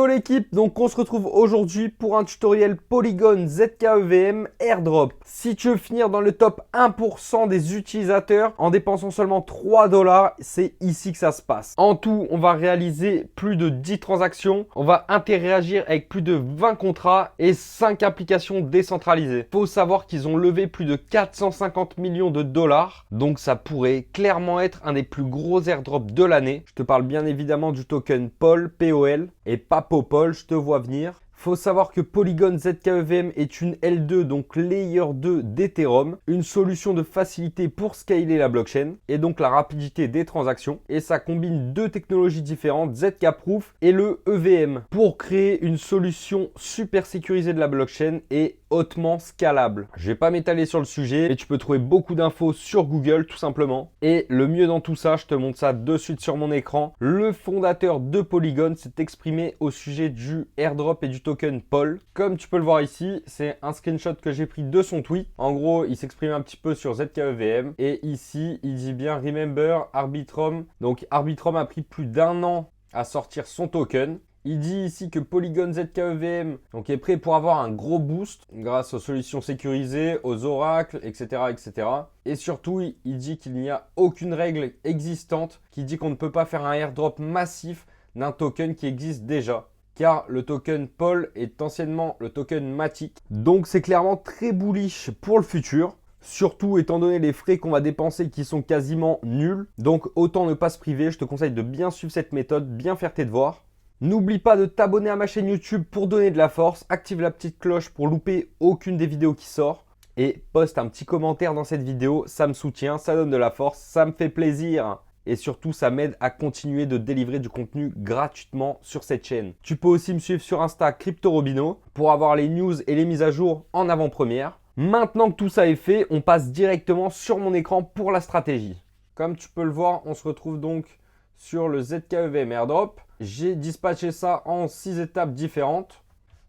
l'équipe, donc on se retrouve aujourd'hui pour un tutoriel Polygon ZKEVM Airdrop. Si tu veux finir dans le top 1% des utilisateurs en dépensant seulement 3 $, c'est ici que ça se passe. En tout, on va réaliser plus de 10 transactions, on va interagir avec plus de 20 contrats et 5 applications décentralisées. Faut savoir qu'ils ont levé plus de 450 millions de dollars, donc ça pourrait clairement être un des plus gros airdrops de l'année. Je te parle bien évidemment du token POL, POL, et pas Popol, je te vois venir. Faut savoir que Polygon ZKEVM est une L2, donc Layer 2 d'Ethereum, une solution de facilité pour scaler la blockchain et donc la rapidité des transactions. Et ça combine deux technologies différentes, ZK-Proof et le EVM, pour créer une solution super sécurisée de la blockchain et hautement scalable. Je vais pas m'étaler sur le sujet, mais tu peux trouver beaucoup d'infos sur Google tout simplement. Et le mieux dans tout ça, je te montre ça de suite sur mon écran. Le fondateur de Polygon s'est exprimé au sujet du airdrop et du token POL. Comme tu peux le voir ici, c'est un screenshot que j'ai pris de son tweet. En gros, il s'exprime un petit peu sur ZKEVM. Et ici, il dit bien Remember Arbitrum. Donc Arbitrum a pris plus d'1 an à sortir son token. Il dit ici que Polygon ZKEVM donc, est prêt pour avoir un gros boost grâce aux solutions sécurisées, aux oracles, etc. etc. Et surtout, il dit qu'il n'y a aucune règle existante qui dit qu'on ne peut pas faire un airdrop massif d'un token qui existe déjà. Car le token POL est anciennement le token Matic. Donc c'est clairement très bullish pour le futur. Surtout étant donné les frais qu'on va dépenser qui sont quasiment nuls. Donc autant ne pas se priver. Je te conseille de bien suivre cette méthode, bien faire tes devoirs. N'oublie pas de t'abonner à ma chaîne YouTube pour donner de la force. Active la petite cloche pour louper aucune des vidéos qui sort. Et poste un petit commentaire dans cette vidéo. Ça me soutient, ça donne de la force, ça me fait plaisir. Et surtout, ça m'aide à continuer de délivrer du contenu gratuitement sur cette chaîne. Tu peux aussi me suivre sur Insta CryptoRobino pour avoir les news et les mises à jour en avant-première. Maintenant que tout ça est fait, on passe directement sur mon écran pour la stratégie. Comme tu peux le voir, on se retrouve donc sur le ZKEVM Airdrop. J'ai dispatché ça en 6 étapes différentes.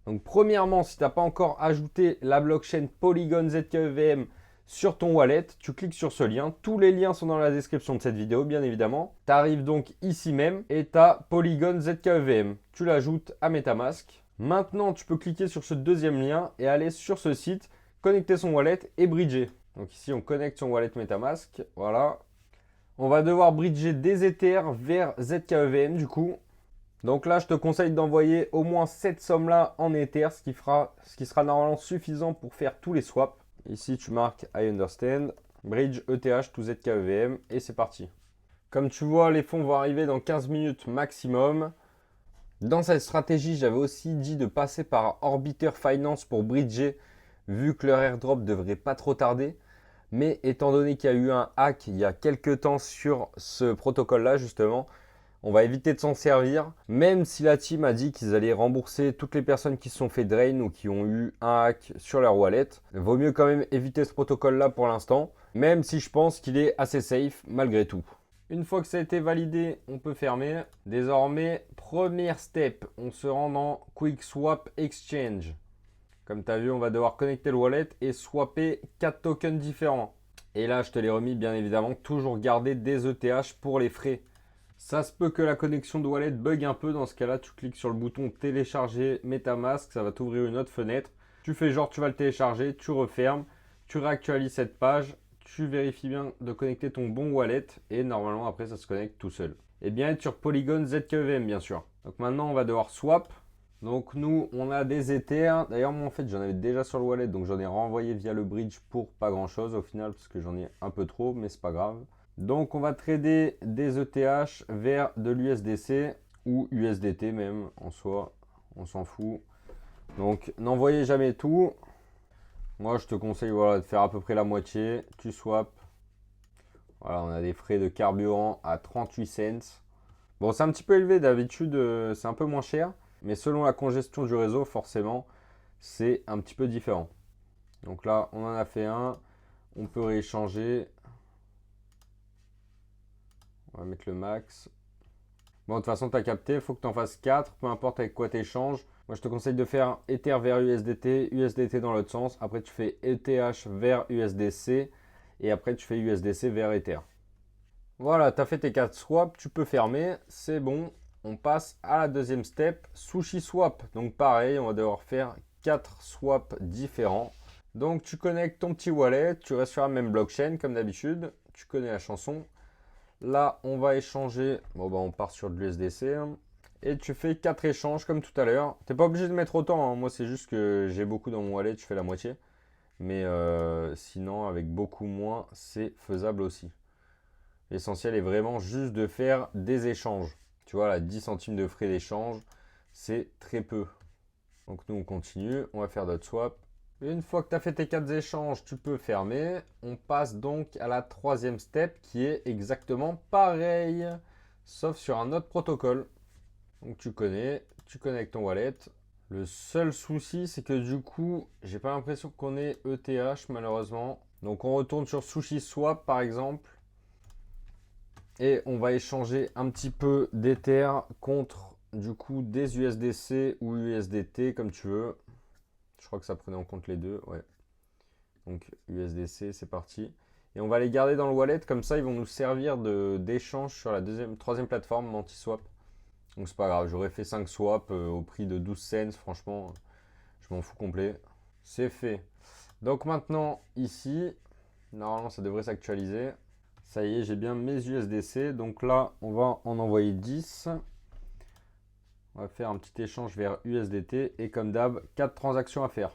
Donc premièrement, si tu n'as pas encore ajouté la blockchain Polygon ZKEVM sur ton wallet, tu cliques sur ce lien. Tous les liens sont dans la description de cette vidéo, bien évidemment. Tu arrives donc ici même et tu as Polygon ZKEVM. Tu l'ajoutes à MetaMask. Maintenant, tu peux cliquer sur ce deuxième lien et aller sur ce site, connecter son wallet et bridger. Donc ici, on connecte son wallet MetaMask. Voilà. On va devoir bridger des Ethers vers ZKEVM du coup. Donc là, je te conseille d'envoyer au moins cette somme-là en Ether, ce qui sera normalement suffisant pour faire tous les swaps. Ici, tu marques I understand, bridge ETH to ZKEVM et c'est parti. Comme tu vois, les fonds vont arriver dans 15 minutes maximum. Dans cette stratégie, j'avais aussi dit de passer par Orbiter Finance pour bridger, vu que leur airdrop devrait pas trop tarder. Mais étant donné qu'il y a eu un hack il y a quelques temps sur ce protocole-là, justement, on va éviter de s'en servir, même si la team a dit qu'ils allaient rembourser toutes les personnes qui se sont fait drain ou qui ont eu un hack sur leur wallet. Vaut mieux quand même éviter ce protocole-là pour l'instant, même si je pense qu'il est assez safe malgré tout. Une fois que ça a été validé, on peut fermer. Désormais, première step, on se rend dans Quick Swap Exchange. Comme tu as vu, on va devoir connecter le wallet et swapper 4 tokens différents. Et là, je te l'ai remis bien évidemment, toujours garder des ETH pour les frais. Ça se peut que la connexion de wallet bug un peu. Dans ce cas-là, tu cliques sur le bouton télécharger MetaMask. Ça va t'ouvrir une autre fenêtre. Tu fais genre tu vas le télécharger, tu refermes, tu réactualises cette page, tu vérifies bien de connecter ton bon wallet et normalement après ça se connecte tout seul. Et bien être sur Polygon ZKEVM bien sûr. Donc maintenant on va devoir swap. Donc nous on a des Ethers. D'ailleurs moi en fait j'en avais déjà sur le wallet donc j'en ai renvoyé via le bridge pour pas grand chose au final parce que j'en ai un peu trop mais c'est pas grave. Donc on va trader des ETH vers de l'USDC ou USDT même en soi, on s'en fout. Donc n'envoyez jamais tout. Moi je te conseille voilà, de faire à peu près la moitié. Tu swaps. Voilà, on a des frais de carburant à 38 cents. Bon c'est un petit peu élevé d'habitude, c'est un peu moins cher. Mais selon la congestion du réseau forcément c'est un petit peu différent. Donc là on en a fait un. On peut rééchanger. On va mettre le max. Bon, de toute façon, tu as capté, il faut que tu en fasses 4, peu importe avec quoi tu échanges. Moi, je te conseille de faire Ether vers USDT, USDT dans l'autre sens. Après, tu fais ETH vers USDC et après, tu fais USDC vers Ether. Voilà, tu as fait tes 4 swaps, tu peux fermer, c'est bon. on passe à la deuxième step, Sushi Swap. Donc pareil, on va devoir faire 4 swaps différents. Donc tu connectes ton petit wallet, tu restes sur la même blockchain comme d'habitude. Tu connais la chanson. Là, on va échanger. Bon, bah, on part sur de l'USDC. Et tu fais 4 échanges comme tout à l'heure. Tu n'es pas obligé de mettre autant, hein. Moi, c'est juste que j'ai beaucoup dans mon wallet, je fais la moitié. Mais sinon, avec beaucoup moins, c'est faisable aussi. L'essentiel est vraiment juste de faire des échanges. Tu vois, là, 10 centimes de frais d'échange, c'est très peu. Donc nous, on continue. On va faire d'autres swaps. Une fois que tu as fait tes 4 échanges, tu peux fermer. On passe donc à la troisième step qui est exactement pareil, sauf sur un autre protocole. Donc tu connais, tu connectes ton wallet. Le seul souci, c'est que du coup, j'ai pas l'impression qu'on ait ETH malheureusement. Donc on retourne sur SushiSwap par exemple. Et on va échanger un petit peu d'Ether contre du coup des USDC ou USDT comme tu veux. Je crois que ça prenait en compte les deux, ouais. Donc USDC, c'est parti. Et on va les garder dans le wallet, comme ça ils vont nous servir d'échange sur la troisième plateforme Mantiswap. Donc c'est pas grave, j'aurais fait 5 swaps au prix de 12 cents, franchement, je m'en fous complet. C'est fait. Donc maintenant, ici, normalement ça devrait s'actualiser. Ça y est, j'ai bien mes USDC. Donc là, on va en envoyer 10. On va faire un petit échange vers USDT. Et comme d'hab, 4 transactions à faire.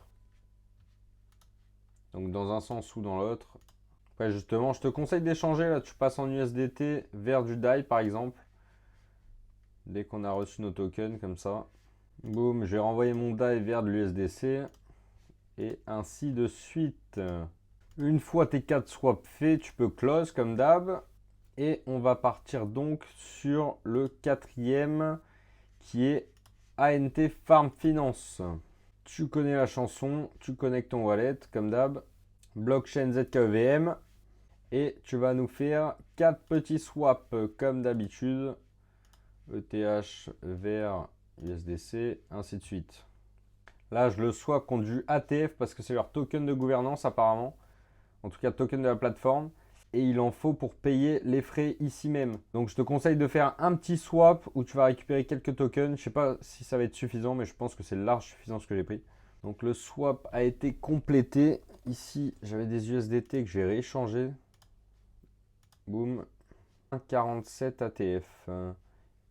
Donc dans un sens ou dans l'autre. Après justement, je te conseille d'échanger. Là, tu passes en USDT vers du DAI par exemple. Dès qu'on a reçu nos tokens comme ça. Boum, je vais renvoyer mon DAI vers de l'USDC. Et ainsi de suite. Une fois tes 4 swaps faits, tu peux close comme d'hab. Et on va partir donc sur le quatrième qui est ANT Farm Finance. Tu connais la chanson, tu connectes ton wallet comme d'hab. Blockchain ZKEVM. Et tu vas nous faire 4 petits swaps comme d'habitude. ETH vers USDC, ainsi de suite. Là, je le swap contre du ATF parce que c'est leur token de gouvernance apparemment. En tout cas, token de la plateforme. Et il en faut pour payer les frais ici même. Donc, je te conseille de faire un petit swap où tu vas récupérer quelques tokens. Je ne sais pas si ça va être suffisant, mais je pense que c'est large suffisant ce que j'ai pris. Donc, le swap a été complété. Ici, j'avais des USDT que j'ai rééchangés. Boum. 1,47 ATF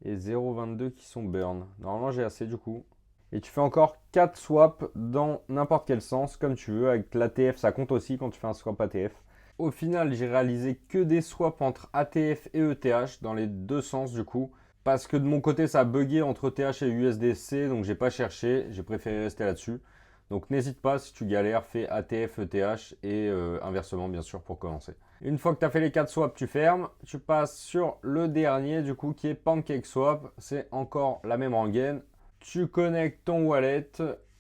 et 0,22 qui sont burn. Normalement, j'ai assez du coup. Et tu fais encore 4 swaps dans n'importe quel sens, comme tu veux. Avec l'ATF, ça compte aussi quand tu fais un swap ATF. Au final, j'ai réalisé que des swaps entre ATF et ETH, dans les deux sens du coup. Parce que de mon côté, ça a bugué entre ETH et USDC, donc j'ai pas cherché, j'ai préféré rester là-dessus. Donc n'hésite pas, si tu galères, fais ATF, ETH et inversement bien sûr pour commencer. Une fois que tu as fait les 4 swaps, tu fermes. Tu passes sur le dernier du coup qui est PancakeSwap. C'est encore la même rengaine. Tu connectes ton wallet.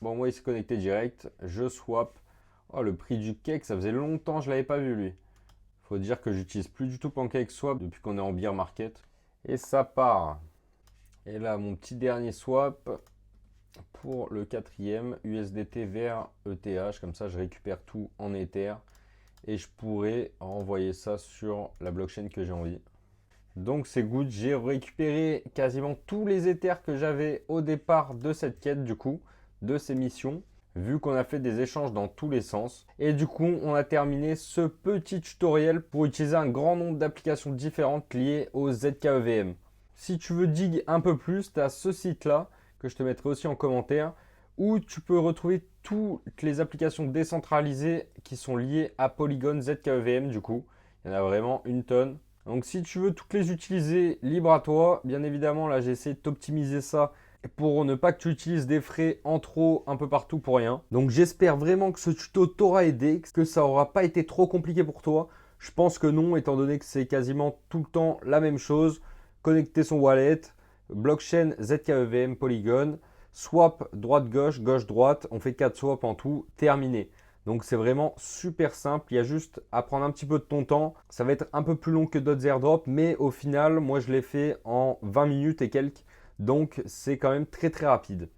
Bon, moi il s'est connecté direct. Je swap. Oh, le prix du cake, ça faisait longtemps que je ne l'avais pas vu lui. Faut dire que j'utilise plus du tout PancakeSwap depuis qu'on est en bear market. Et ça part. Et là, mon petit dernier swap pour le quatrième, USDT vers ETH. Comme ça, je récupère tout en Ether. Et je pourrais renvoyer ça sur la blockchain que j'ai envie. Donc c'est good, j'ai récupéré quasiment tous les Ethers que j'avais au départ de cette quête du coup, de ces missions, vu qu'on a fait des échanges dans tous les sens. Et du coup, on a terminé ce petit tutoriel pour utiliser un grand nombre d'applications différentes liées au ZKEVM. Si tu veux dig un peu plus, tu as ce site-là, que je te mettrai aussi en commentaire, où tu peux retrouver toutes les applications décentralisées qui sont liées à Polygon ZKEVM du coup. Il y en a vraiment une tonne. Donc si tu veux toutes les utiliser, libre à toi. Bien évidemment, là j'ai essayé de t'optimiser ça pour ne pas que tu utilises des frais en trop un peu partout pour rien. Donc j'espère vraiment que ce tuto t'aura aidé, que ça n'aura pas été trop compliqué pour toi. Je pense que non, étant donné que c'est quasiment tout le temps la même chose. Connecter son wallet, blockchain ZKEVM Polygon, swap droite-gauche, gauche-droite, on fait 4 swaps en tout, terminé. Donc c'est vraiment super simple, il y a juste à prendre un petit peu de ton temps. Ça va être un peu plus long que d'autres airdrops, mais au final, moi je l'ai fait en 20 minutes et quelques. Donc c'est quand même très très rapide.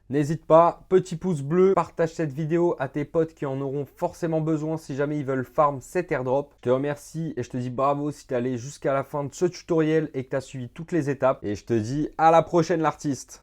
N'hésite pas, petit pouce bleu, partage cette vidéo à tes potes qui en auront forcément besoin si jamais ils veulent farm cet airdrop. Je te remercie et je te dis bravo si tu es allé jusqu'à la fin de ce tutoriel et que tu as suivi toutes les étapes. Et je te dis à la prochaine l'artiste.